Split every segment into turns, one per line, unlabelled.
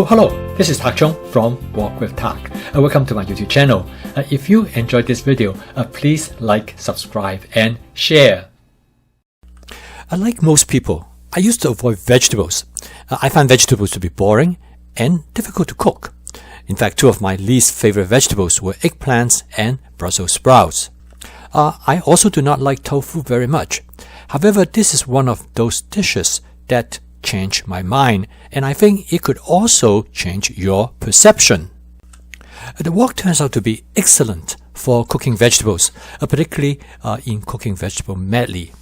Oh, hello, this is Tak Chung from Walk with Tak. Welcome to my YouTube channel. If you enjoyed this video, please like, subscribe, and share. Like most people, I used to avoid vegetables. I find vegetables to be boring and difficult to cook. In fact, two of my least favorite vegetables were eggplants and Brussels sprouts. I also do not like tofu very much. However, this is one of those dishes that changed my mind, and I think it could also change your perception. The wok turns out to be excellent for cooking vegetables, particularly in cooking vegetable medley.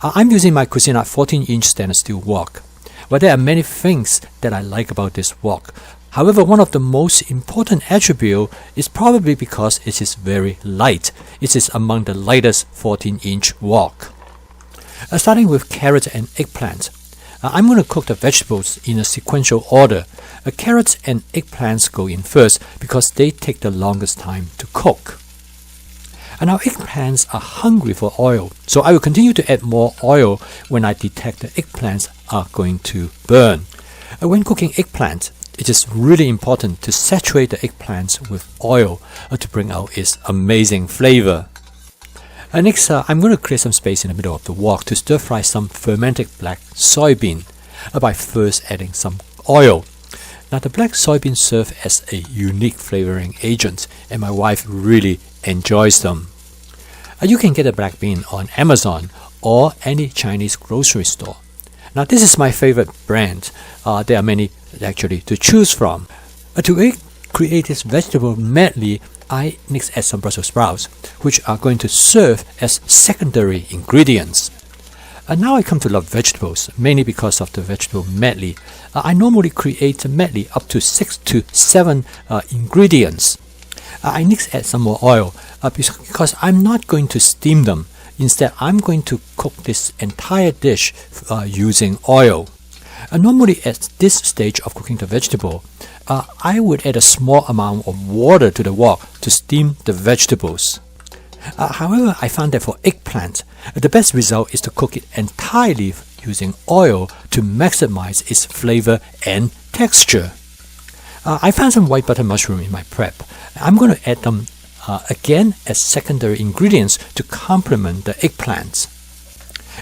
I'm using my Cuisinart 14-inch stainless steel wok. Well, there are many things that I like about this wok. However, one of the most important attributes is probably because it is very light. It is among the lightest 14-inch wok. Starting with carrots and eggplant. I'm going to cook the vegetables in a sequential order. Carrots and eggplants go in first because they take the longest time to cook. And now eggplants are hungry for oil, so I will continue to add more oil when I detect the eggplants are going to burn. When cooking eggplant, it is really important to saturate the eggplants with oil to bring out its amazing flavor. Next, I'm going to create some space in the middle of the wok to stir fry some fermented black soybean by first adding some oil. Now, the black soybean serve as a unique flavoring agent, and my wife really enjoys them. You can get a black bean on Amazon or any Chinese grocery store. Now, this is my favorite brand. There are many actually to choose from. To create this vegetable medley, I next add some Brussels sprouts, which are going to serve as secondary ingredients. Now I come to love vegetables, mainly because of the vegetable medley. I normally create a medley up to 6 to 7 ingredients. I next add some more oil because I'm not going to steam them. Instead, I'm going to cook this entire dish using oil. Normally at this stage of cooking the vegetable, I would add a small amount of water to the wok to steam the vegetables. However, I found that for eggplant, the best result is to cook it entirely using oil to maximize its flavor and texture. I found some white butter mushroom in my prep. I'm going to add them again as secondary ingredients to complement the eggplants.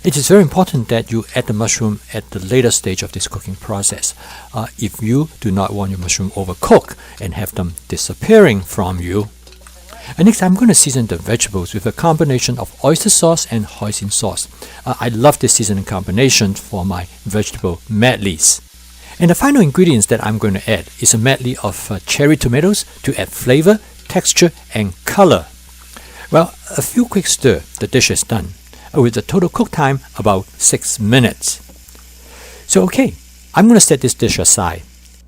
It is very important that you add the mushroom at the later stage of this cooking process if you do not want your mushroom overcooked and have them disappearing from you. And next, I'm going to season the vegetables with a combination of oyster sauce and hoisin sauce. I love this seasoning combination for my vegetable medleys. And the final ingredients that I'm going to add is a medley of cherry tomatoes to add flavor, texture, and color. Well, a few quick stir, the dish is done, with a total cook time about 6 minutes. So okay, I'm going to set this dish aside.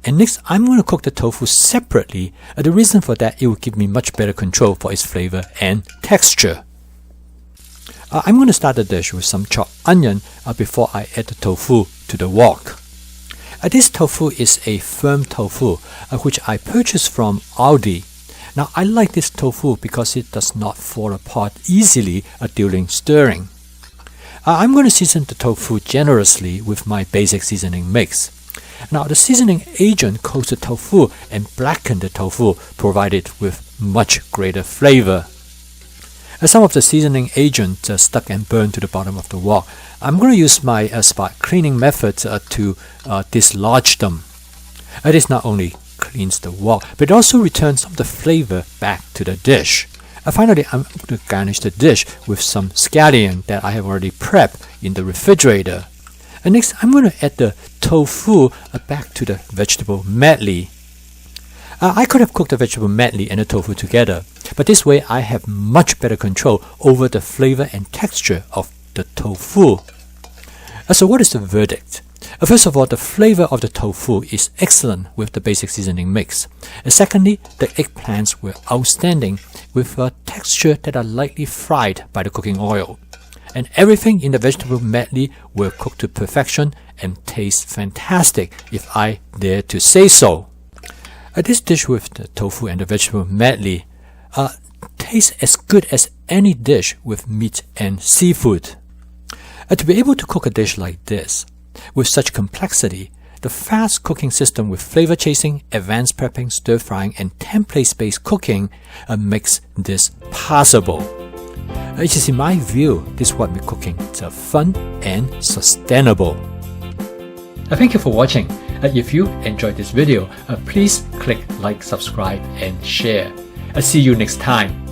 And next, I'm going to cook the tofu separately. The reason for that, it will give me much better control for its flavor and texture. I'm going to start the dish with some chopped onion before I add the tofu to the wok. This tofu is a firm tofu, which I purchased from Aldi. Now, I like this tofu because it does not fall apart easily during stirring. I'm going to season the tofu generously with my basic seasoning mix. Now, the seasoning agent coats the tofu and blackens the tofu, provided with much greater flavor. Some of the seasoning agent stuck and burned to the bottom of the wok. I'm going to use my spot cleaning method to dislodge them. This not only cleans the wok, but it also returns some of the flavor back to the dish. Finally, I'm going to garnish the dish with some scallion that I have already prepped in the refrigerator. And next, I'm going to add the tofu back to the vegetable medley. I could have cooked the vegetable medley and the tofu together, but this way I have much better control over the flavor and texture of the tofu. So what is the verdict? First of all, the flavor of the tofu is excellent with the basic seasoning mix. Secondly, the eggplants were outstanding with a texture that are lightly fried by the cooking oil. And everything in the vegetable medley were cooked to perfection and taste fantastic, if I dare to say so. This dish with the tofu and the vegetable medley tastes as good as any dish with meat and seafood. To be able to cook a dish like this, with such complexity, the fast cooking system with flavor chasing, advanced prepping, stir frying, and template-based cooking makes this possible. It is in my view, this is what makes cooking fun and sustainable. Thank you for watching. If you enjoyed this video, please click like, subscribe, and share. See you next time.